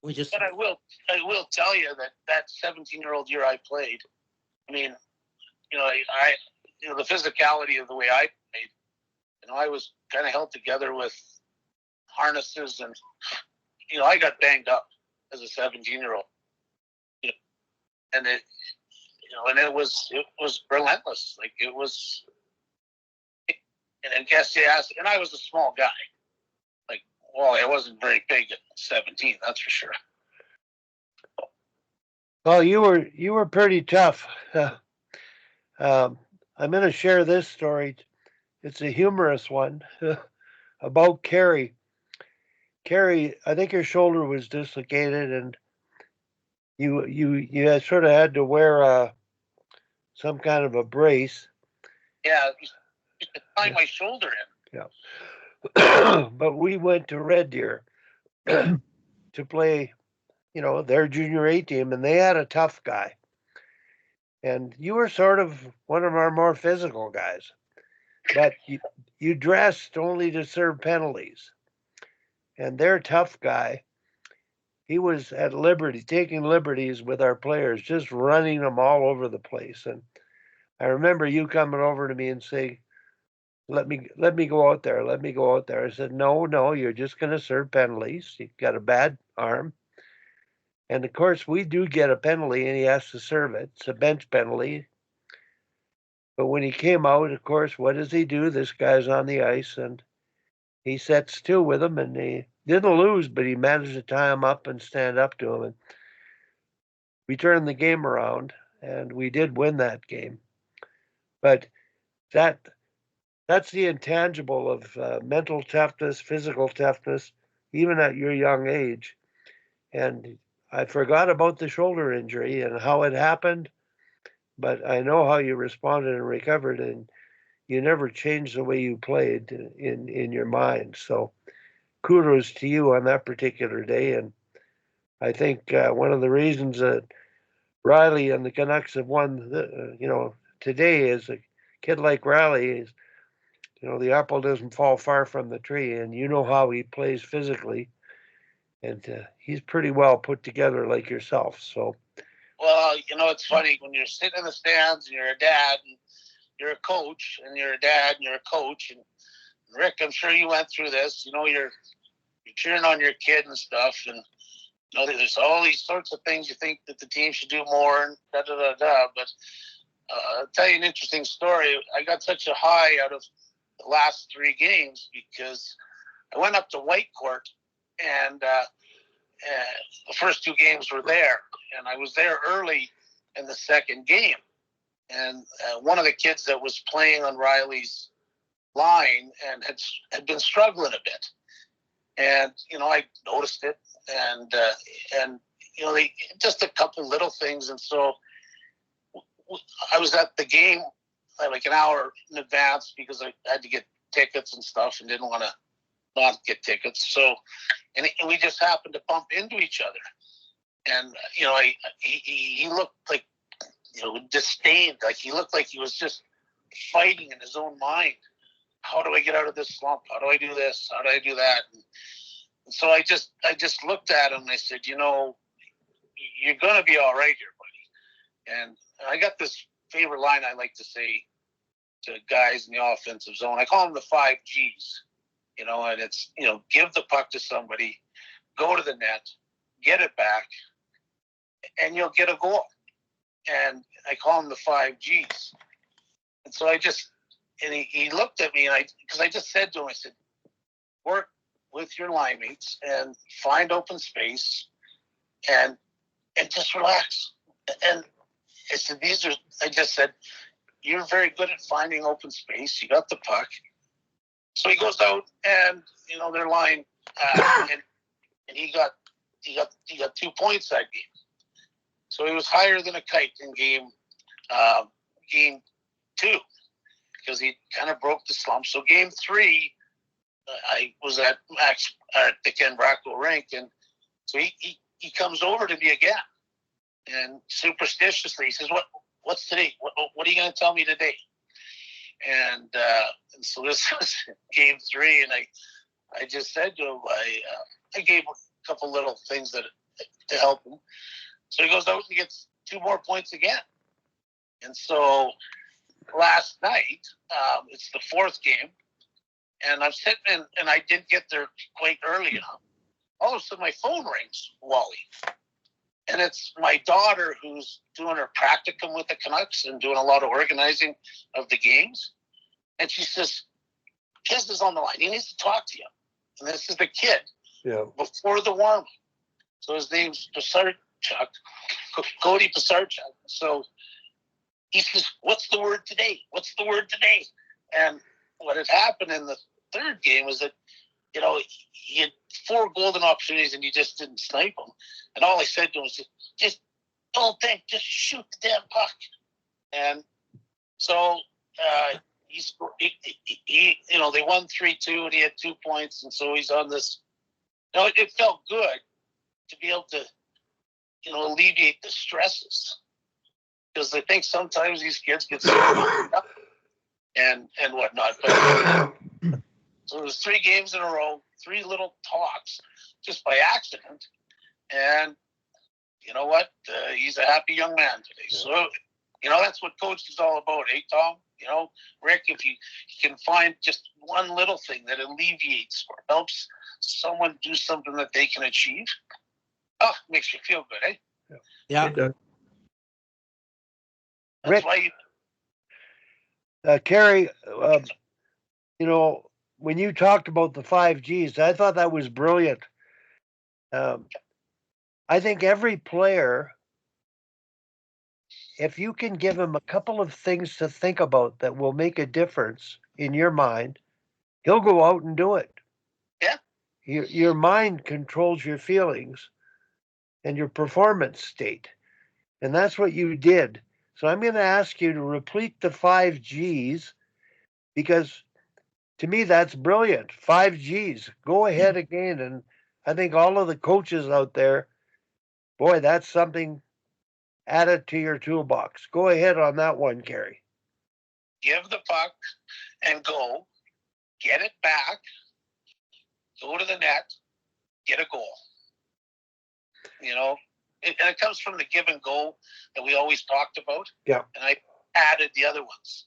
We just But I will tell you that 17-year-old year I played. I mean, the physicality of the way I played. I was kind of held together with harnesses, and I got banged up as a 17-year-old. And it was relentless. Like it was, and I guess you asked, and I was a small guy. Like, well, I wasn't very big at 17, that's for sure. Well, you were pretty tough. I'm going to share this story. It's a humorous one about Carrie. Carrie, I think her shoulder was dislocated, and you had sort of had to wear some kind of a brace. Yeah, you could tie my shoulder in. Yeah. But we went to Red Deer to play, their junior A team, and they had a tough guy. And you were sort of one of our more physical guys, but you dressed only to serve penalties. And their tough guy, he was at liberty, taking liberties with our players, just running them all over the place. And I remember you coming over to me and saying, let me go out there. Let me go out there. I said, no, you're just going to serve penalties. You've got a bad arm. And of course, we do get a penalty, and he has to serve it. It's a bench penalty. But when he came out, of course, what does he do? This guy's on the ice, and he sets two with him, and he didn't lose, but he managed to tie him up and stand up to him. And we turned the game around, and we did win that game. But that's the intangible of mental toughness, physical toughness, even at your young age. And I forgot about the shoulder injury and how it happened, but I know how you responded and recovered, and you never changed the way you played in your mind. So kudos to you on that particular day. And I think one of the reasons that Riley and the Canucks have won, today is a kid like Riley is, the apple doesn't fall far from the tree, and you know how he plays physically, and he's pretty well put together like yourself. So, well, it's funny when you're sitting in the stands and you're a dad and you're a coach, and you're a dad and you're a coach, and Rick, I'm sure you went through this. You're cheering on your kid and stuff, and there's all these sorts of things you think that the team should do more, and da da da da. But I'll tell you an interesting story. I got such a high out of the last three games because I went up to Whitecourt, and the first two games were there, and I was there early in the second game, and one of the kids that was playing on Riley's line and had been struggling a bit, and I noticed it, and they just a couple little things, and so I was at the game like an hour in advance because I had to get tickets and stuff and didn't want to not get tickets. So, and we just happened to bump into each other. And, he looked like, disdained. Like he looked like he was just fighting in his own mind. How do I get out of this slump? How do I do this? How do I do that? And so I just looked at him and I said, you're going to be all right here, buddy. And I got this favorite line I like to say to guys in the offensive zone. I call them the 5 Gs, and it's, give the puck to somebody, go to the net, get it back, and you'll get a goal. And I call them the 5 Gs. And so he looked at me, because I just said to him, I said, work with your line mates and find open space and just relax. And I said, I just said, you're very good at finding open space. You got the puck. So he goes out and, their line, and he got 2 points that game. So he was higher than a kite in game 2 because he kind of broke the slump. So game 3, I was at the Ken Bracco rink, and so he comes over to me again, and superstitiously he says, "What's today? What are you going to tell me today?" And so this was game 3, and I just said to him, I gave a couple little things that to help him. So he goes out and gets 2 more points again. And so last night, it's the 4th game, and I'm sitting in, and I didn't get there quite early enough. All of a sudden, my phone rings, Wally. And it's my daughter who's doing her practicum with the Canucks and doing a lot of organizing of the games. And she says, Kiz is on the line. He needs to talk to you. And this is the kid before the warm-up. So his name's Pisarchuk, Cody Pisarchuk. So he says, what's the word today? What's the word today? And what had happened in the 3rd game was that, he had 4 golden opportunities and he just didn't snipe them. And all I said to him was, just don't think, just shoot the damn puck. And so they won 3-2 and he had 2 points. And so he's on this. It felt good to be able to, alleviate the stresses. Because I think sometimes these kids get so up and whatnot. But so it was 3 games in a row, 3 little talks just by accident. And you know what? He's a happy young man today. Yeah. So, that's what coaching is all about, eh, Tom? Rick, if you can find just one little thing that alleviates or helps someone do something that they can achieve, makes you feel good, eh? Yeah. That's Rick, why Carey, when you talked about the 5 Gs, I thought that was brilliant. I think every player, if you can give him a couple of things to think about that will make a difference in your mind, he'll go out and do it. Yeah. Your mind controls your feelings and your performance state. And that's what you did. So I'm going to ask you to repeat the 5 Gs, because to me, that's brilliant. 5 Gs. Go ahead again. And I think all of the coaches out there, boy, that's something added to your toolbox. Go ahead on that one, Carey. Give the puck and go. Get it back. Go to the net. Get a goal. And it comes from the give and go that we always talked about. Yeah. And I added the other ones.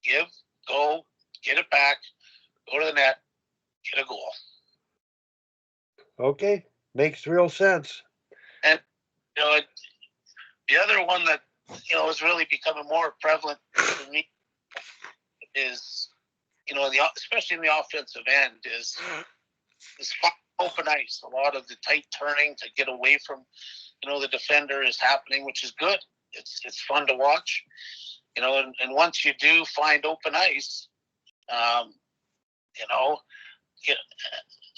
Give, go, get it back, go to the net, get a goal. Okay. Makes real sense. And, the other one that, is really becoming more prevalent for me is, especially in the offensive end, is open ice. A lot of the tight turning to get away from, the defender is happening, which is good. It's fun to watch, and once you do find open ice,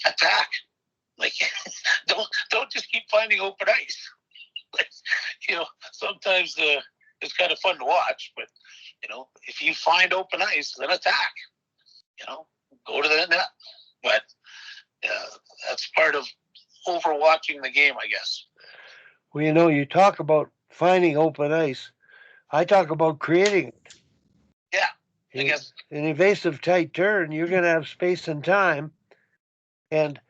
attack. Like, don't just keep finding open ice. Like, sometimes it's kind of fun to watch, but if you find open ice, then attack. Go to the net. But that's part of overwatching the game, I guess. Well, you talk about finding open ice. I talk about creating it. Yeah, I guess. In evasive tight turn, you're going to have space and time. And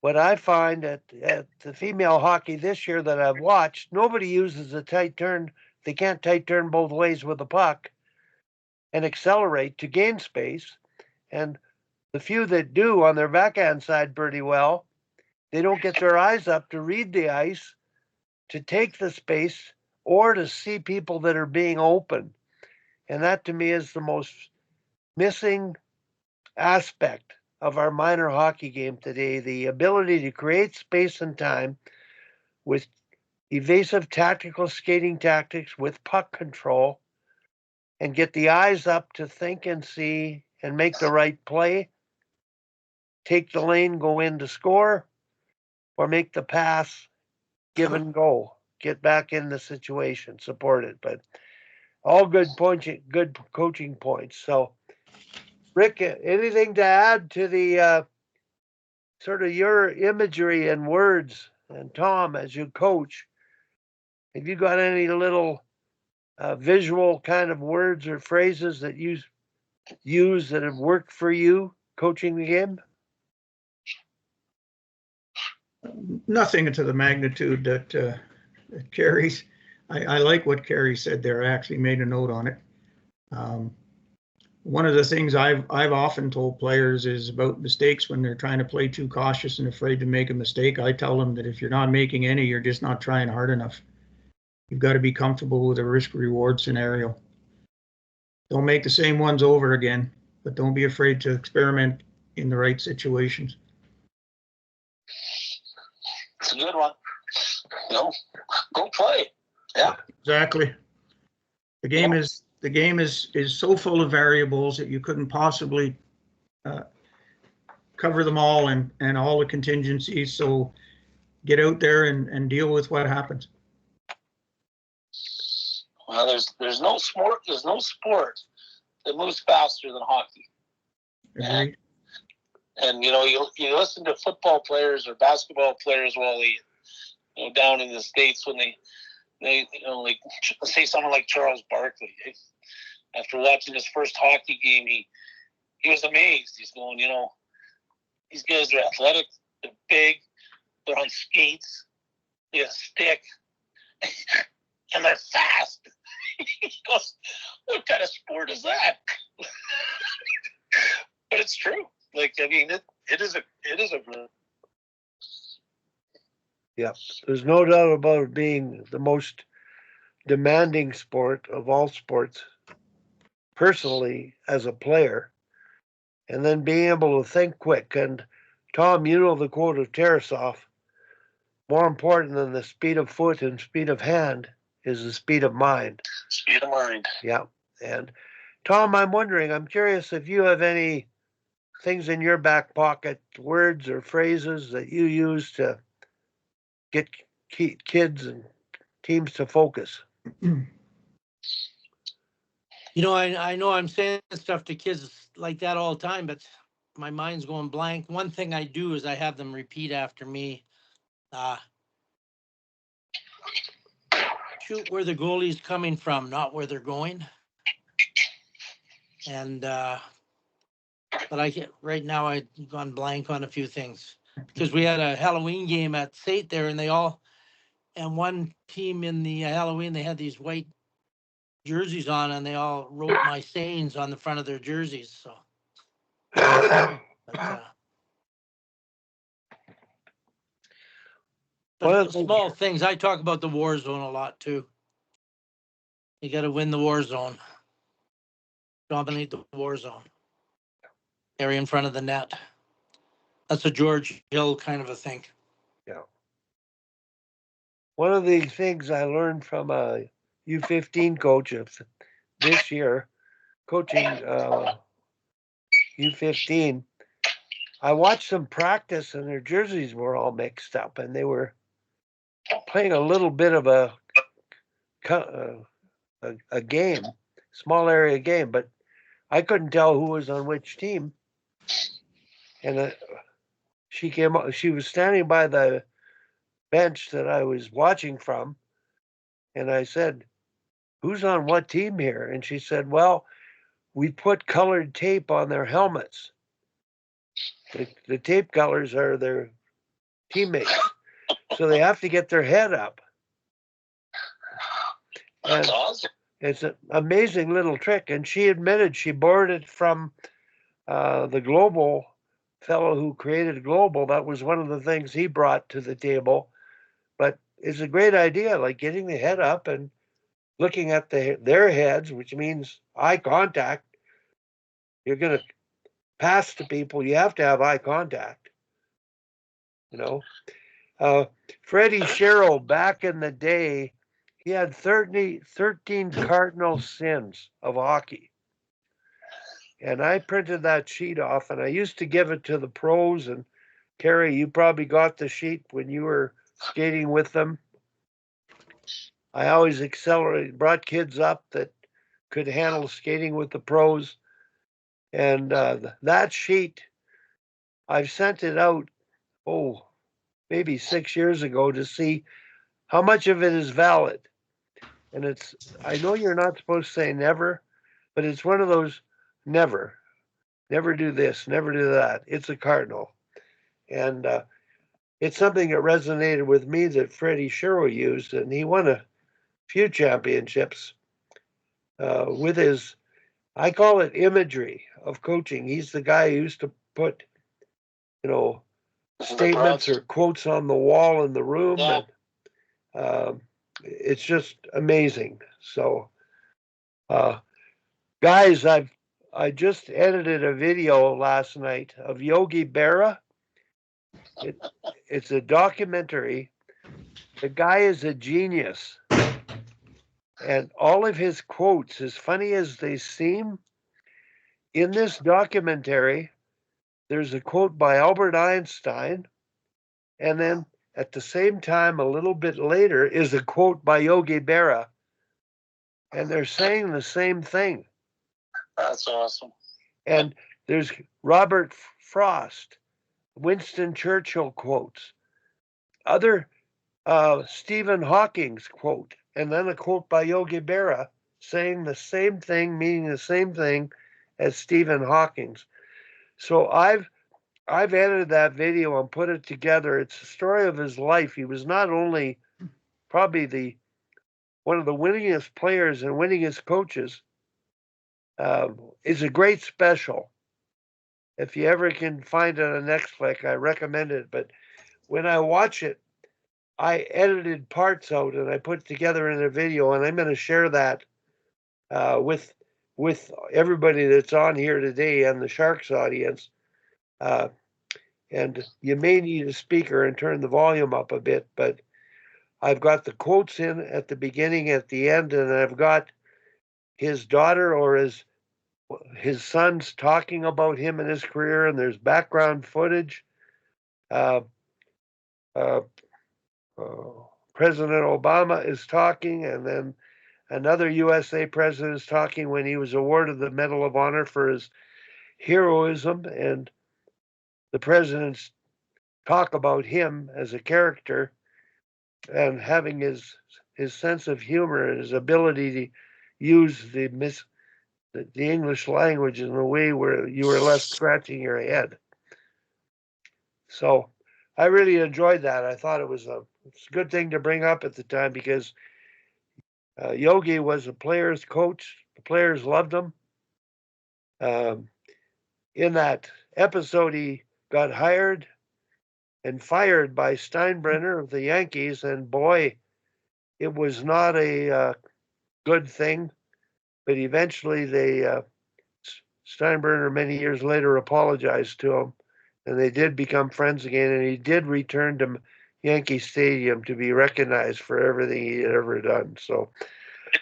what I find at the female hockey this year that I've watched, nobody uses a tight turn. They can't tight turn both ways with the puck and accelerate to gain space. And the few that do on their backhand side pretty well, they don't get their eyes up to read the ice, to take the space, or to see people that are being open. And that to me is the most missing aspect of our minor hockey game today, the ability to create space and time with evasive tactical skating tactics, with puck control, and get the eyes up to think and see and make the right play, take the lane, go in to score, or make the pass, give and go, get back in the situation, support it. But all good points, good coaching points. So, Rick, anything to add to the sort of your imagery and words? And Tom, as you coach, have you got any little visual kind of words or phrases that you use that have worked for you coaching the game? Nothing to the magnitude that Carrie's. I like what Carrie said there. I actually made a note on it. One of the things I've often told players is about mistakes when they're trying to play too cautious and afraid to make a mistake. I tell them that if you're not making any, you're just not trying hard enough. You've got to be comfortable with a risk-reward scenario. Don't make the same ones over again, but don't be afraid to experiment in the right situations. It's a good one. Go play. Yeah. Exactly. The game is so full of variables that you couldn't possibly cover them all and all the contingencies. So get out there and deal with what happens. Well, there's no sport that moves faster than hockey. Agreed. And you listen to football players or basketball players while they down in the States when they like say someone like Charles Barkley. After watching his first hockey game, he was amazed. He's going, these guys are athletic, they're big, they're on skates, they have a stick, and they're fast. He goes, what kind of sport is that? But it's true. Like, I mean, it is a Yeah, there's no doubt about it being the most demanding sport of all sports, personally, as a player, and then being able to think quick. And Tom, the quote of Tarasov, more important than the speed of foot and speed of hand is the speed of mind. Speed of mind. Yeah. And Tom, I'm curious if you have any things in your back pocket, words or phrases that you use to get kids and teams to focus. I know I'm saying stuff to kids like that all the time, but my mind's going blank. One thing I do is I have them repeat after me. Shoot where the goalie's coming from, not where they're going. And but right now I've gone blank on a few things because we had a Halloween game at Sate there, and one team in the Halloween, they had these white jerseys on, and they all wrote my sayings on the front of their jerseys. So, but small things. I talk about the war zone a lot too. You got to win the war zone. Dominate the war zone. Area in front of the net. That's a George Hill kind of a thing. Yeah. One of the things I learned from a U15 coach this year, coaching U15, I watched them practice and their jerseys were all mixed up and they were playing a little bit of a game, small area game, but I couldn't tell who was on which team. And she was standing by the bench that I was watching from. And I said, who's on what team here? And she said, well, we put colored tape on their helmets. The tape colors are their teammates. So they have to get their head up. That's awesome. It's an amazing little trick. And she admitted she borrowed it from the Global fellow who created Global. That was one of the things he brought to the table. But it's a great idea, like getting the head up and looking at their heads, which means eye contact. You're going to pass to people. You have to have eye contact. Freddie Sherrill, back in the day, he had 13 cardinal sins of hockey. And I printed that sheet off, and I used to give it to the pros. And Carrie, you probably got the sheet when you were skating with them. I always brought kids up that could handle skating with the pros. And that sheet, I've sent it out, maybe 6 years ago to see how much of it is valid. And I know you're not supposed to say never, but it's one of those never do this, never do that. It's a cardinal. And it's something that resonated with me that Freddie Sherrill used, and he won a few championships with his, I call it imagery of coaching. He's the guy who used to put, statements or quotes on the wall in the room. Yeah. And it's just amazing. So, guys, I just edited a video last night of Yogi Berra. It's a documentary. The guy is a genius. And all of his quotes, as funny as they seem, in this documentary, there's a quote by Albert Einstein. And then at the same time, a little bit later, is a quote by Yogi Berra. And they're saying the same thing. That's awesome. And there's Robert Frost, Winston Churchill quotes, other Stephen Hawking's quote, and then a quote by Yogi Berra saying the same thing, meaning the same thing as Stephen Hawking's. So I've edited that video and put it together. It's the story of his life. He was not only probably one of the winningest players and winningest coaches. It's a great special. If you ever can find it on Netflix, I recommend it. But when I watch it, I edited parts out and I put it together in a video, and I'm going to share that with everybody that's on here today and the Sharks audience. And you may need a speaker and turn the volume up a bit, but I've got the quotes in at the beginning, at the end, and I've got his daughter or his sons talking about him and his career, and there's background footage. President Obama is talking, and then another USA president is talking when he was awarded the Medal of Honor for his heroism, and the presidents talk about him as a character and having his sense of humor and his ability to use the English language in a way where you were left scratching your head. So I really enjoyed that. I thought it's a good thing to bring up at the time because Yogi was a player's coach. The players loved him. In that episode, he got hired and fired by Steinbrenner of the Yankees, and boy, it was not a good thing. But eventually, Steinbrenner many years later apologized to him, and they did become friends again. And he did return to Yankee Stadium to be recognized for everything he had ever done. So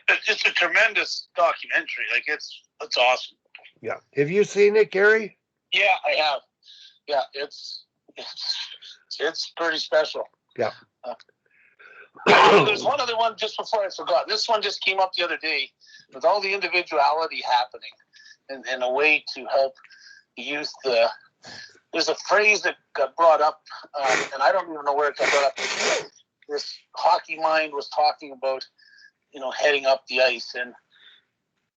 it's a tremendous documentary. Like it's awesome. Yeah. Have you seen it, Gary? Yeah, I have. Yeah, it's pretty special. Yeah. There's one other one just before I forgot. This one just came up the other day with all the individuality happening and a way to help youth. There's a phrase that got brought up, and I don't even know where it got brought up. This hockey mind was talking about, heading up the ice and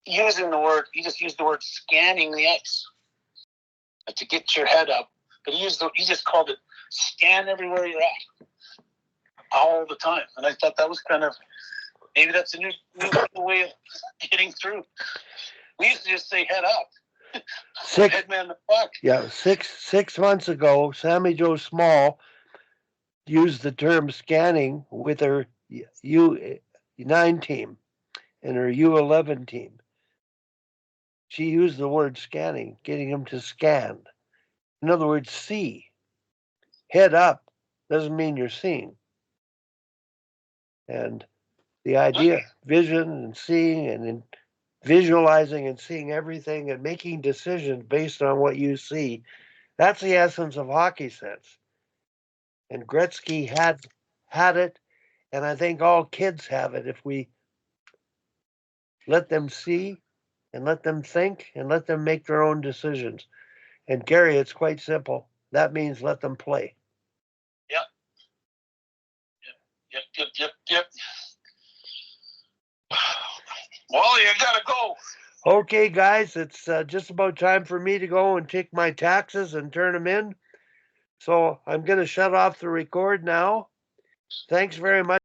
using the word. He just used the word scanning the ice to get your head up. But he just called it scan everywhere you're at, all the time. And I thought that was maybe that's a new way of getting through. We used to just say head up. Head man the puck. Yeah, 6 months ago, Sammy Jo Small used the term scanning with her U9 team and her U11 team. She used the word scanning, getting them to scan. In other words, see. Head up doesn't mean you're seeing. And the idea, vision and seeing and visualizing and seeing everything and making decisions based on what you see, that's the essence of hockey sense. And Gretzky had it, and I think all kids have it if we let them see and let them think and let them make their own decisions. And Gary, it's quite simple. That means let them play. Yep. Well, you gotta go. Okay, guys, it's just about time for me to go and take my taxes and turn them in. So I'm gonna shut off the record now. Thanks very much.